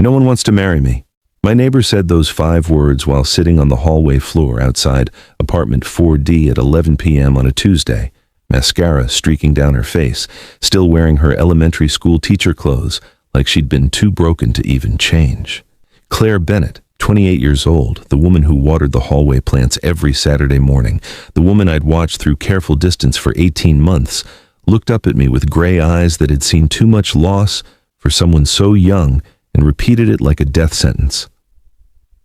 No one wants to marry me. My neighbor said those 5 words while sitting on the hallway floor outside apartment 4D at 11 p.m. on a Tuesday, mascara streaking down her face, still wearing her elementary school teacher clothes like she'd been too broken to even change. Claire Bennett, 28 years old, the woman who watered the hallway plants every Saturday morning, the woman I'd watched through careful distance for 18 months, looked up at me with gray eyes that had seen too much loss for someone so young and repeated it like a death sentence.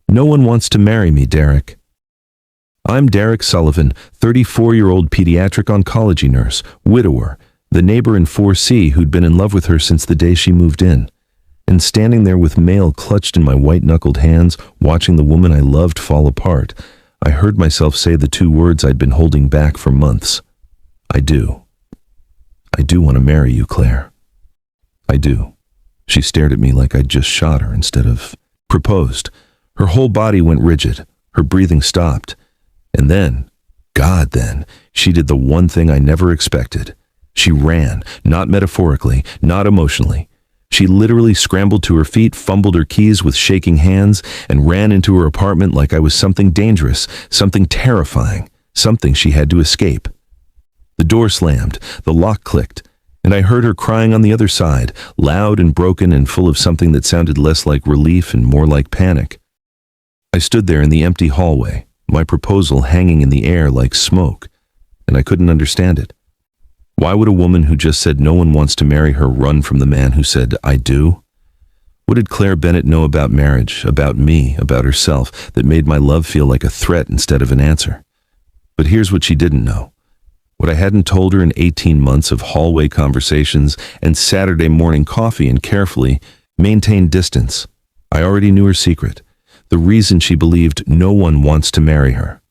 No one wants to marry me, Derek. I'm Derek Sullivan, 34-year-old pediatric oncology nurse, widower, the neighbor in 4C who'd been in love with her since the day she moved in. And standing there with mail clutched in my white-knuckled hands, watching the woman I loved fall apart, I heard myself say the 2 words I'd been holding back for months. I do. I do want to marry you, Claire. I do. She stared at me like I'd just shot her instead of proposed. Her whole body went rigid. Her breathing stopped. And then, she did the one thing I never expected. She ran, not metaphorically, not emotionally. She literally scrambled to her feet, fumbled her keys with shaking hands, and ran into her apartment like I was something dangerous, something terrifying, something she had to escape. The door slammed, the lock clicked, and I heard her crying on the other side, loud and broken and full of something that sounded less like relief and more like panic. I stood there in the empty hallway, my proposal hanging in the air like smoke, and I couldn't understand it. Why would a woman who just said no one wants to marry her run from the man who said, I do? What did Claire Bennett know about marriage, about me, about herself, that made my love feel like a threat instead of an answer? But here's what she didn't know. What I hadn't told her in 18 months of hallway conversations and Saturday morning coffee and carefully maintained distance. I already knew her secret. The reason she believed no one wants to marry her.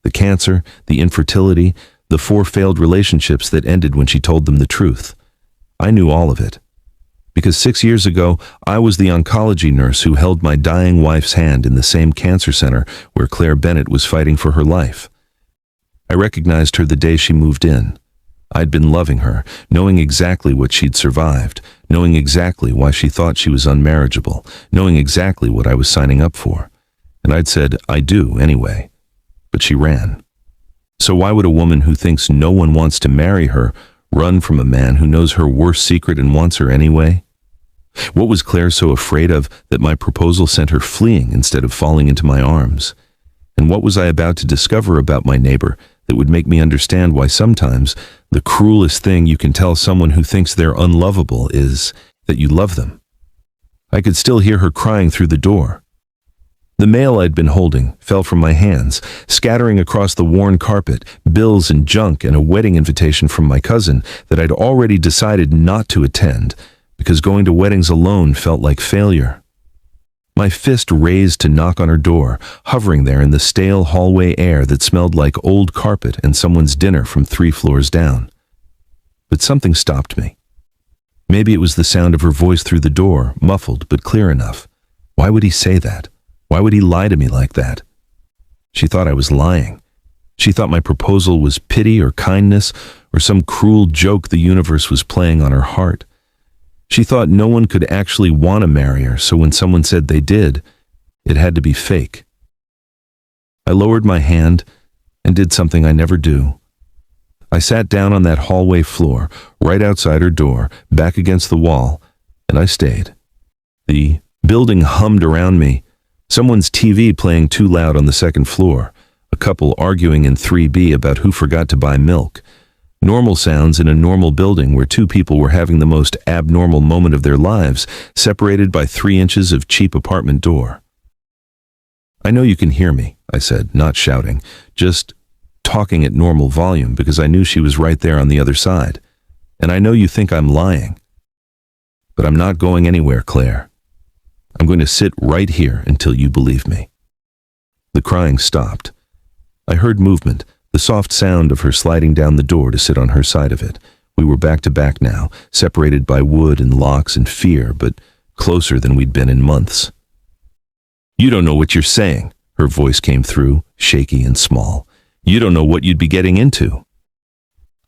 The cancer, the infertility, the 4 failed relationships that ended when she told them the truth. I knew all of it. Because 6 years ago, I was the oncology nurse who held my dying wife's hand in the same cancer center where Claire Bennett was fighting for her life. I recognized her the day she moved in. I'd been loving her, knowing exactly what she'd survived, knowing exactly why she thought she was unmarriageable, knowing exactly what I was signing up for. And I'd said, I do, anyway. But she ran. So why would a woman who thinks no one wants to marry her run from a man who knows her worst secret and wants her anyway? What was Claire so afraid of that my proposal sent her fleeing instead of falling into my arms? And what was I about to discover about my neighbor that would make me understand why sometimes the cruelest thing you can tell someone who thinks they're unlovable is that you love them? I could still hear her crying through the door. The mail I'd been holding fell from my hands, scattering across the worn carpet, bills and junk and a wedding invitation from my cousin that I'd already decided not to attend because going to weddings alone felt like failure. My fist raised to knock on her door, hovering there in the stale hallway air that smelled like old carpet and someone's dinner from 3 floors down. But something stopped me. Maybe it was the sound of her voice through the door, muffled but clear enough. Why would he say that? Why would he lie to me like that? She thought I was lying. She thought my proposal was pity or kindness or some cruel joke the universe was playing on her heart. She thought no one could actually want to marry her, so when someone said they did, it had to be fake. I lowered my hand and did something I never do. I sat down on that hallway floor, right outside her door, back against the wall, and I stayed. The building hummed around me, someone's TV playing too loud on the 2nd floor, a couple arguing in 3B about who forgot to buy milk. Normal sounds in a normal building where 2 people were having the most abnormal moment of their lives, separated by 3 inches of cheap apartment door. I know you can hear me, I said, not shouting, just talking at normal volume because I knew she was right there on the other side. And I know you think I'm lying. But I'm not going anywhere, Claire. I'm going to sit right here until you believe me. The crying stopped. I heard movement, the soft sound of her sliding down the door to sit on her side of it. We were back to back now, separated by wood and locks and fear, but closer than we'd been in months. You don't know what you're saying, her voice came through, shaky and small. You don't know what you'd be getting into.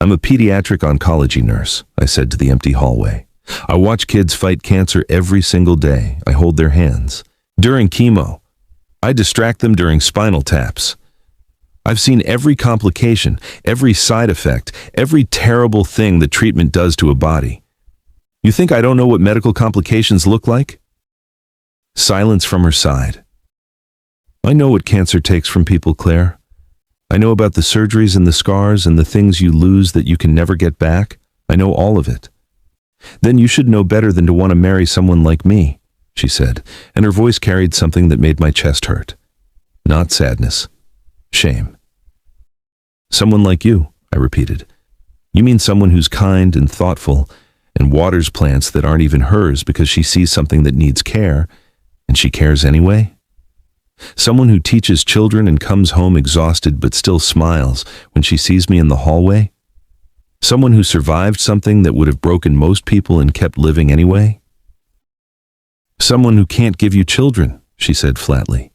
I'm a pediatric oncology nurse, I said to the empty hallway. I watch kids fight cancer every single day. I hold their hands. During chemo, I distract them during spinal taps. I've seen every complication, every side effect, every terrible thing that treatment does to a body. You think I don't know what medical complications look like? Silence from her side. I know what cancer takes from people, Claire. I know about the surgeries and the scars and the things you lose that you can never get back. I know all of it. Then you should know better than to want to marry someone like me, she said, and her voice carried something that made my chest hurt. Not sadness. Shame. Someone like you, I repeated. You mean someone who's kind and thoughtful and waters plants that aren't even hers because she sees something that needs care, and she cares anyway? Someone who teaches children and comes home exhausted but still smiles when she sees me in the hallway? Someone who survived something that would have broken most people and kept living anyway? Someone who can't give you children, she said flatly.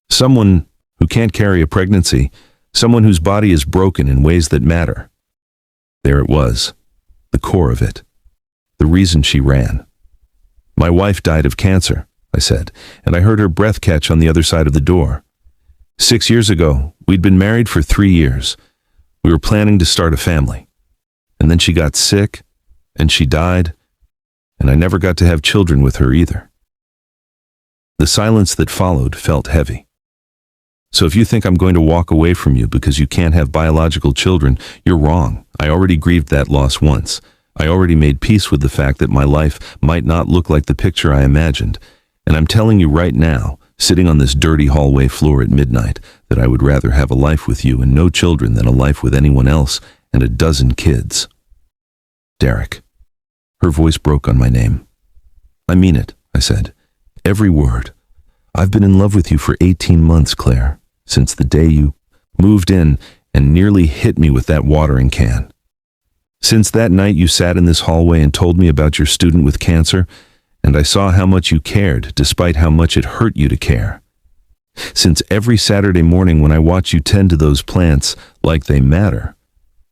Someone who can't carry a pregnancy, someone whose body is broken in ways that matter. There it was, the core of it, the reason she ran. My wife died of cancer, I said, and I heard her breath catch on the other side of the door. 6 years ago, we'd been married for 3 years. We were planning to start a family. And then she got sick, and she died, and I never got to have children with her either. The silence that followed felt heavy. So if you think I'm going to walk away from you because you can't have biological children, you're wrong. I already grieved that loss once. I already made peace with the fact that my life might not look like the picture I imagined. And I'm telling you right now, sitting on this dirty hallway floor at midnight, that I would rather have a life with you and no children than a life with anyone else and a dozen kids. Derek. Her voice broke on my name. I mean it, I said. Every word. I've been in love with you for 18 months, Claire, since the day you moved in and nearly hit me with that watering can. Since that night you sat in this hallway and told me about your student with cancer, and I saw how much you cared, despite how much it hurt you to care. Since every Saturday morning when I watch you tend to those plants like they matter,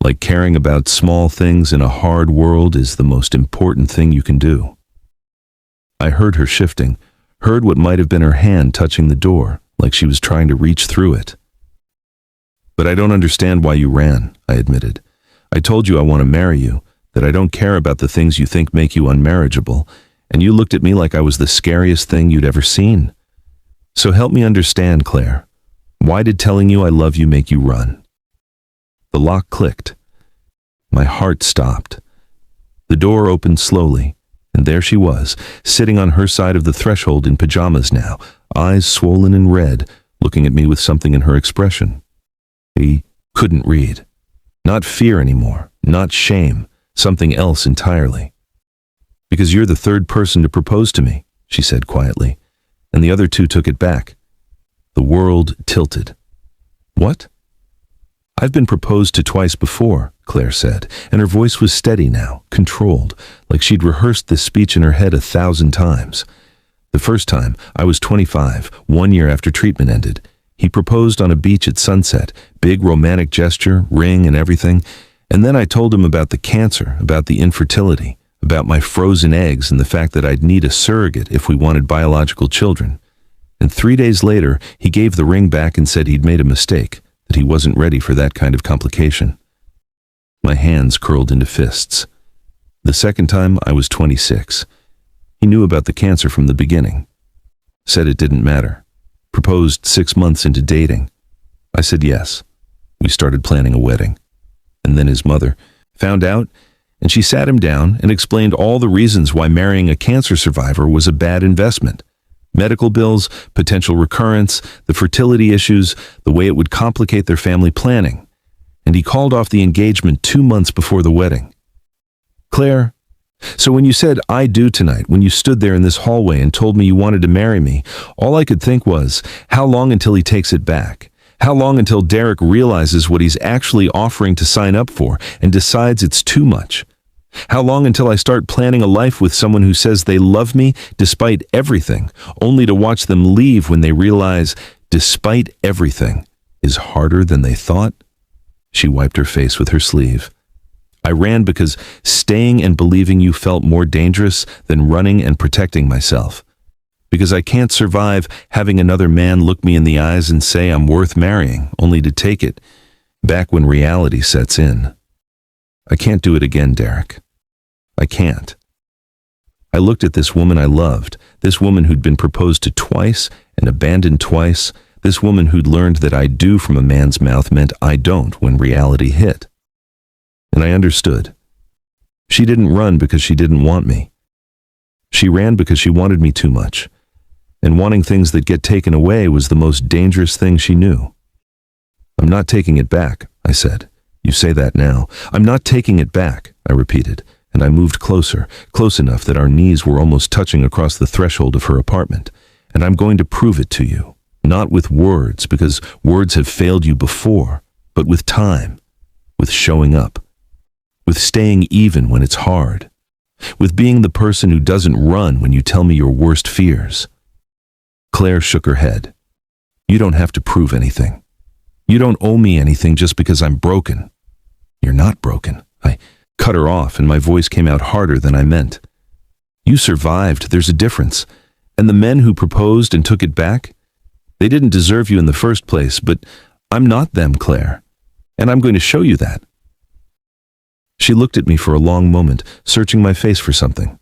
like caring about small things in a hard world is the most important thing you can do. I heard her shifting, heard what might have been her hand touching the door, like she was trying to reach through it. But I don't understand why you ran, I admitted. I told you I want to marry you, that I don't care about the things you think make you unmarriageable, and you looked at me like I was the scariest thing you'd ever seen. So help me understand, Claire. Why did telling you I love you make you run? The lock clicked. My heart stopped. The door opened slowly, and there she was, sitting on her side of the threshold in pajamas now, eyes swollen and red, looking at me with something in her expression. He couldn't read. Not fear anymore, not shame, something else entirely. Because you're the third person to propose to me, she said quietly, and the other two took it back. The world tilted. What? I've been proposed to twice before, Claire said, and her voice was steady now, controlled, like she'd rehearsed this speech in her head 1,000 times. The first time, I was 25, 1 year after treatment ended. He proposed on a beach at sunset, big romantic gesture, ring and everything, and then I told him about the cancer, about the infertility, about my frozen eggs and the fact that I'd need a surrogate if we wanted biological children. And 3 days later, he gave the ring back and said he'd made a mistake, that he wasn't ready for that kind of complication. My hands curled into fists. The second time, I was 26. He knew about the cancer from the beginning. Said it didn't matter. Proposed 6 months into dating. I said yes. We started planning a wedding. And then his mother found out, and she sat him down and explained all the reasons why marrying a cancer survivor was a bad investment. Medical bills, potential recurrence, the fertility issues, the way it would complicate their family planning. And he called off the engagement 2 months before the wedding. Claire, so when you said, "I do" tonight, when you stood there in this hallway and told me you wanted to marry me, all I could think was, how long until he takes it back? How long until Derek realizes what he's actually offering to sign up for and decides it's too much? How long until I start planning a life with someone who says they love me despite everything, only to watch them leave when they realize despite everything is harder than they thought? She wiped her face with her sleeve. I ran because staying and believing you felt more dangerous than running and protecting myself. Because I can't survive having another man look me in the eyes and say I'm worth marrying, only to take it back when reality sets in. I can't do it again, Derek. I can't. I looked at this woman I loved, this woman who'd been proposed to twice and abandoned twice, this woman who'd learned that I do from a man's mouth meant I don't when reality hit. And I understood. She didn't run because she didn't want me. She ran because she wanted me too much. And wanting things that get taken away was the most dangerous thing she knew. I'm not taking it back, I said. You say that now. I'm not taking it back, I repeated, and I moved closer, close enough that our knees were almost touching across the threshold of her apartment. And I'm going to prove it to you. Not with words, because words have failed you before, but with time, with showing up, with staying even when it's hard, with being the person who doesn't run when you tell me your worst fears. Claire shook her head. You don't have to prove anything. You don't owe me anything just because I'm broken. You're not broken. I cut her off and my voice came out harder than I meant. You survived, there's a difference. And the men who proposed and took it back, they didn't deserve you in the first place, but I'm not them, Claire. And I'm going to show you that. She looked at me for a long moment, searching my face for something.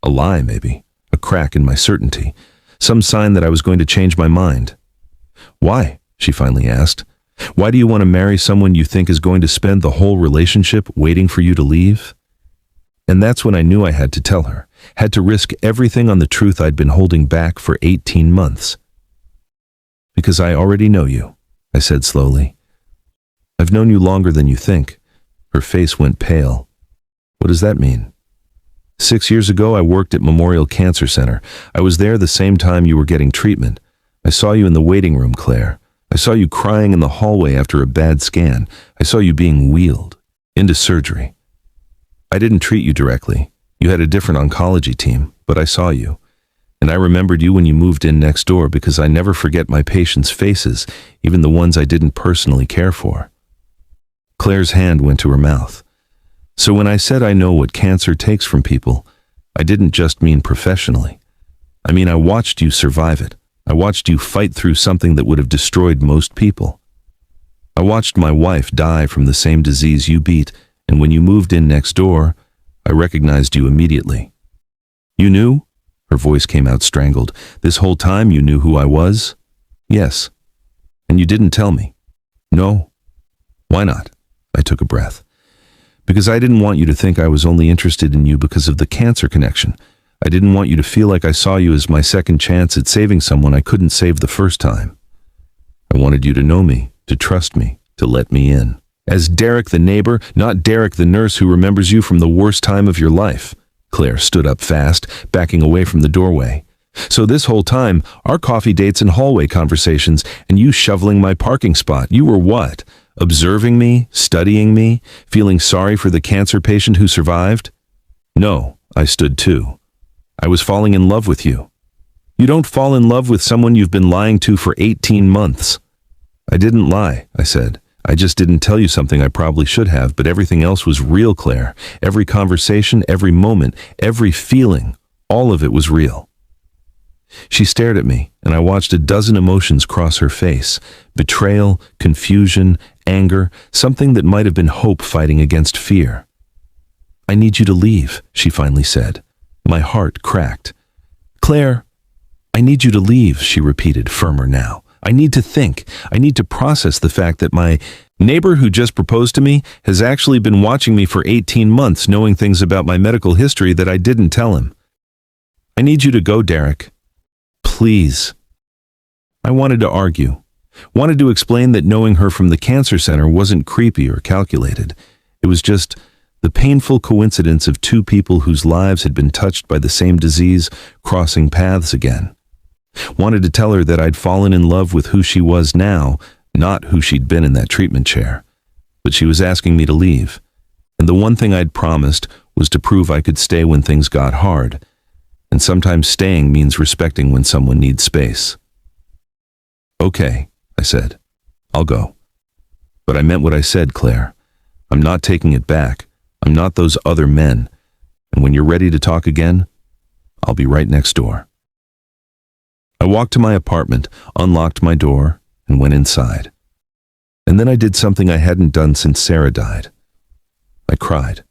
A lie, maybe. A crack in my certainty. Some sign that I was going to change my mind. Why? She finally asked. Why do you want to marry someone you think is going to spend the whole relationship waiting for you to leave? And that's when I knew I had to tell her, had to risk everything on the truth I'd been holding back for 18 months. Because I already know you, I said slowly. I've known you longer than you think. Her face went pale. What does that mean? 6 years ago, I worked at Memorial Cancer Center. I was there the same time you were getting treatment. I saw you in the waiting room, Claire. I saw you crying in the hallway after a bad scan. I saw you being wheeled into surgery. I didn't treat you directly. You had a different oncology team, but I saw you. And I remembered you when you moved in next door because I never forget my patients' faces, even the ones I didn't personally care for. Claire's hand went to her mouth. So when I said I know what cancer takes from people, I didn't just mean professionally. I mean, I watched you survive it. I watched you fight through something that would have destroyed most people. I watched my wife die from the same disease you beat, and when you moved in next door, I recognized you immediately. You knew? Her voice came out strangled. This whole time you knew who I was? Yes. And you didn't tell me? No. Why not? I took a breath. Because I didn't want you to think I was only interested in you because of the cancer connection. I didn't want you to feel like I saw you as my second chance at saving someone I couldn't save the first time. I wanted you to know me, to trust me, to let me in. As Derek the neighbor, not Derek the nurse who remembers you from the worst time of your life. Claire stood up fast, backing away from the doorway. So this whole time, our coffee dates and hallway conversations, and you shoveling my parking spot, you were what? Observing me, studying me, feeling sorry for the cancer patient who survived? No, I stood too. I was falling in love with you. You don't fall in love with someone you've been lying to for 18 months. I didn't lie, I said. I just didn't tell you something I probably should have, but everything else was real, Claire. Every conversation, every moment, every feeling, all of it was real. She stared at me, and I watched a dozen emotions cross her face. Betrayal, confusion, anger, something that might have been hope fighting against fear. I need you to leave, she finally said. My heart cracked. Claire, I need you to leave, she repeated, firmer now. I need to think. I need to process the fact that my neighbor who just proposed to me has actually been watching me for 18 months, knowing things about my medical history that I didn't tell him. I need you to go, Derek. Please. I wanted to argue. Wanted to explain that knowing her from the cancer center wasn't creepy or calculated. It was just the painful coincidence of two people whose lives had been touched by the same disease crossing paths again. Wanted to tell her that I'd fallen in love with who she was now, not who she'd been in that treatment chair. But she was asking me to leave. And the one thing I'd promised was to prove I could stay when things got hard. And sometimes staying means respecting when someone needs space. Okay, I said. I'll go. But I meant what I said, Claire. I'm not taking it back. I'm not those other men, and when you're ready to talk again, I'll be right next door. I walked to my apartment, unlocked my door, and went inside. And then I did something I hadn't done since Sarah died. I cried.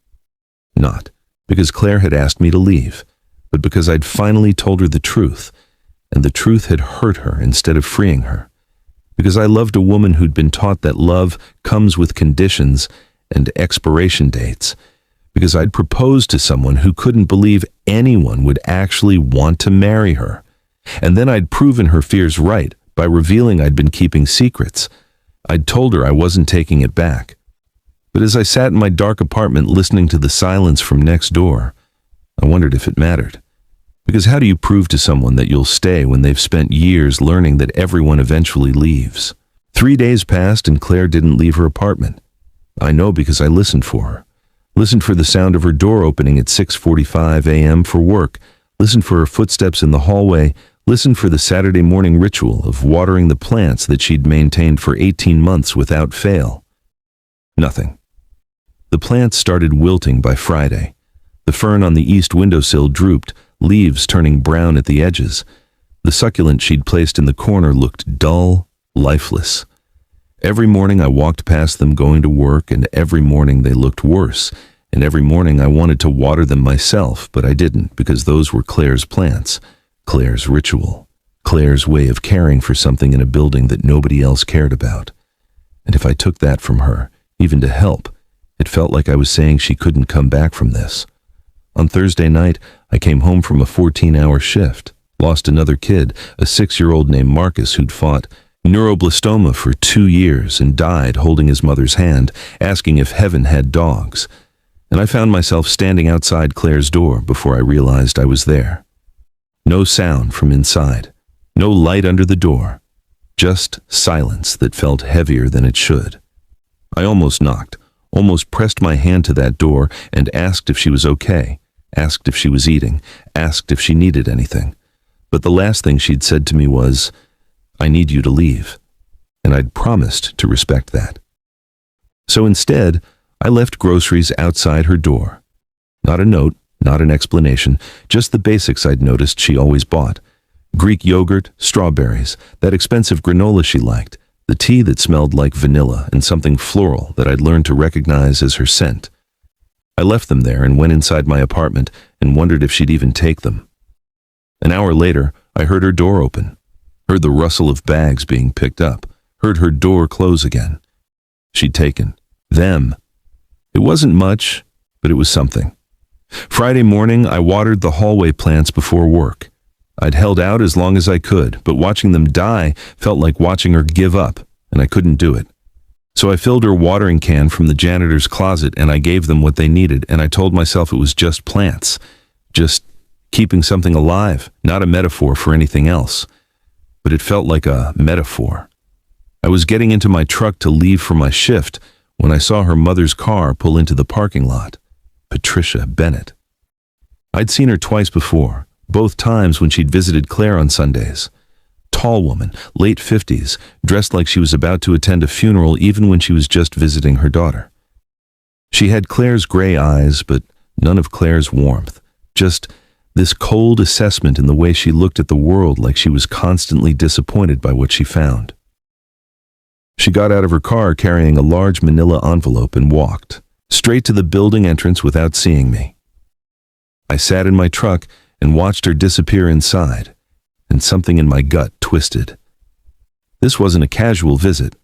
Not because Claire had asked me to leave, but because I'd finally told her the truth, and the truth had hurt her instead of freeing her. Because I loved a woman who'd been taught that love comes with conditions and expiration dates. Because I'd proposed to someone who couldn't believe anyone would actually want to marry her. And then I'd proven her fears right by revealing I'd been keeping secrets. I'd told her I wasn't taking it back. But as I sat in my dark apartment listening to the silence from next door, I wondered if it mattered. Because how do you prove to someone that you'll stay when they've spent years learning that everyone eventually leaves? 3 days passed and Claire didn't leave her apartment. I know because I listened for her. Listened for the sound of her door opening at 6:45 a.m. for work. Listened for her footsteps in the hallway. Listened for the Saturday morning ritual of watering the plants that she'd maintained for 18 months without fail. Nothing. The plants started wilting by Friday. The fern on the east windowsill drooped, leaves turning brown at the edges. The succulent she'd placed in the corner looked dull, lifeless. Every morning I walked past them going to work, and every morning they looked worse, and every morning I wanted to water them myself, but I didn't because those were Claire's plants, Claire's ritual, Claire's way of caring for something in a building that nobody else cared about. And if I took that from her, even to help, it felt like I was saying she couldn't come back from this. On Thursday night, I came home from a 14-hour shift, lost another kid, a 6-year-old named Marcus who'd fought neuroblastoma for 2 years and died holding his mother's hand, asking if heaven had dogs. And I found myself standing outside Claire's door before I realized I was there. No sound from inside, no light under the door, just silence that felt heavier than it should. I almost knocked, almost pressed my hand to that door and asked if she was okay, asked if she was eating, asked if she needed anything. But the last thing she'd said to me was, "I need you to leave," and I'd promised to respect that. So instead, I left groceries outside her door. Not a note, not an explanation, just the basics I'd noticed she always bought. Greek yogurt, strawberries, that expensive granola she liked, the tea that smelled like vanilla, and something floral that I'd learned to recognize as her scent. I left them there and went inside my apartment and wondered if she'd even take them. An hour later, I heard her door open. Heard the rustle of bags being picked up, heard her door close again. She'd taken them. It wasn't much, but it was something. Friday morning, I watered the hallway plants before work. I'd held out as long as I could, but watching them die felt like watching her give up, and I couldn't do it. So I filled her watering can from the janitor's closet and I gave them what they needed, and I told myself it was just plants, just keeping something alive, not a metaphor for anything else. But it felt like a metaphor. I was getting into my truck to leave for my shift when I saw her mother's car pull into the parking lot. Patricia Bennett. I'd seen her twice before, both times when she'd visited Claire on Sundays. Tall woman, late 50s, dressed like she was about to attend a funeral even when she was just visiting her daughter. She had Claire's gray eyes, but none of Claire's warmth, just this cold assessment in the way she looked at the world, like she was constantly disappointed by what she found. She got out of her car carrying a large manila envelope and walked straight to the building entrance without seeing me. I sat in my truck and watched her disappear inside, and something in my gut twisted. This wasn't a casual visit.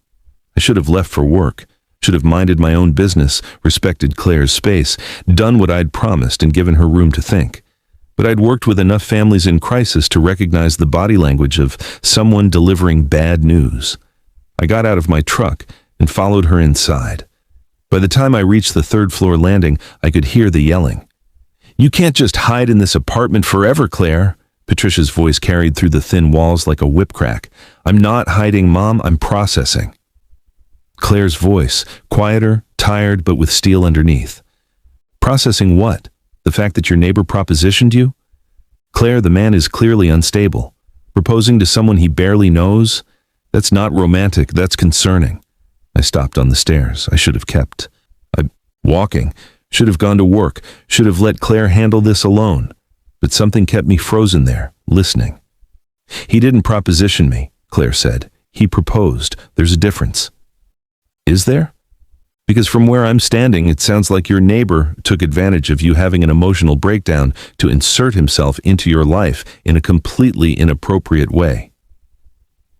I should have left for work, should have minded my own business, respected Claire's space, done what I'd promised and given her room to think. But I'd worked with enough families in crisis to recognize the body language of someone delivering bad news. I got out of my truck and followed her inside. By the time I reached the third-floor landing, I could hear the yelling. "You can't just hide in this apartment forever, Claire." Patricia's voice carried through the thin walls like a whip crack. "I'm not hiding, Mom, I'm processing." Claire's voice, quieter, tired, but with steel underneath. "Processing what? The fact that your neighbor propositioned you? Claire, the man is clearly unstable. Proposing to someone he barely knows? That's not romantic, that's concerning." I stopped on the stairs. I should have kept. Walking. Should have gone to work, should have let Claire handle this alone. But something kept me frozen there, listening. He didn't proposition me, Claire said. He proposed. There's a difference. Is there? Because from where I'm standing, it sounds like your neighbor took advantage of you having an emotional breakdown to insert himself into your life in a completely inappropriate way.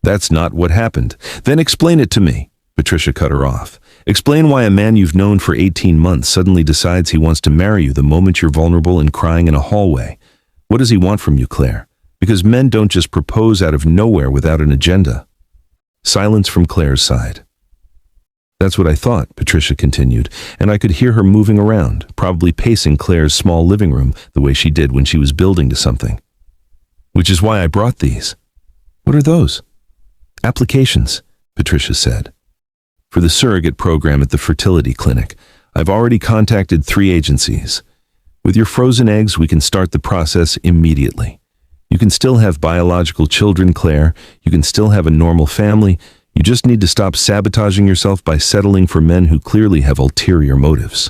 That's not what happened. Then explain it to me, Patricia cut her off. Explain why a man you've known for 18 months suddenly decides he wants to marry you the moment you're vulnerable and crying in a hallway. What does he want from you, Claire? Because men don't just propose out of nowhere without an agenda. Silence from Claire's side. That's what I thought, Patricia continued, and I could hear her moving around, probably pacing Claire's small living room the way she did when she was building to something. Which is why I brought these. What are those? Applications, Patricia said. For the surrogate program at the fertility clinic, I've already contacted 3 agencies. With your frozen eggs, we can start the process immediately. You can still have biological children, Claire. You can still have a normal family. You just need to stop sabotaging yourself by settling for men who clearly have ulterior motives.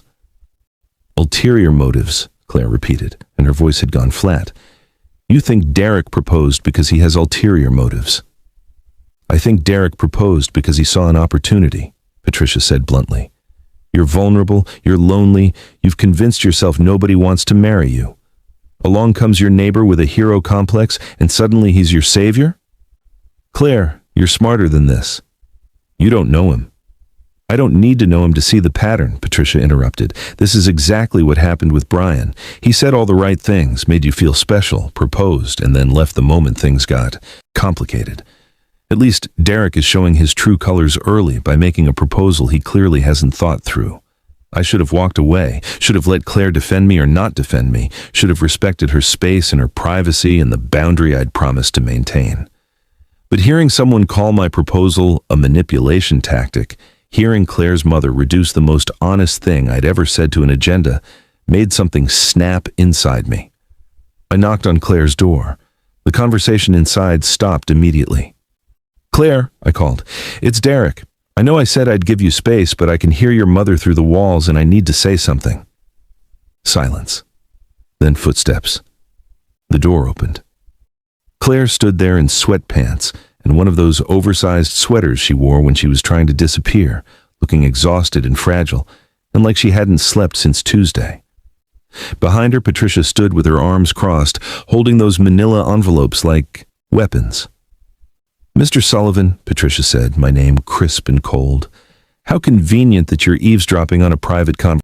Ulterior motives, Claire repeated, and her voice had gone flat. You think Derek proposed because he has ulterior motives. I think Derek proposed because he saw an opportunity, Patricia said bluntly. You're vulnerable, you're lonely, you've convinced yourself nobody wants to marry you. Along comes your neighbor with a hero complex, and suddenly he's your savior? Claire, you're smarter than this. You don't know him. I don't need to know him to see the pattern, Patricia interrupted. This is exactly what happened with Brian. He said all the right things, made you feel special, proposed, and then left the moment things got complicated. At least Derek is showing his true colors early by making a proposal he clearly hasn't thought through. I should have walked away, should have let Claire defend me or not defend me, should have respected her space and her privacy and the boundary I'd promised to maintain. But hearing someone call my proposal a manipulation tactic, hearing Claire's mother reduce the most honest thing I'd ever said to an agenda, made something snap inside me. I knocked on Claire's door. The conversation inside stopped immediately. Claire, I called, it's Derek. I know I said I'd give you space, but I can hear your mother through the walls and I need to say something. Silence. Then footsteps. The door opened. Claire stood there in sweatpants and one of those oversized sweaters she wore when she was trying to disappear, looking exhausted and fragile, and like she hadn't slept since Tuesday. Behind her, Patricia stood with her arms crossed, holding those manila envelopes like weapons. Mr. Sullivan, Patricia said, my name crisp and cold. How convenient that you're eavesdropping on a private conversation.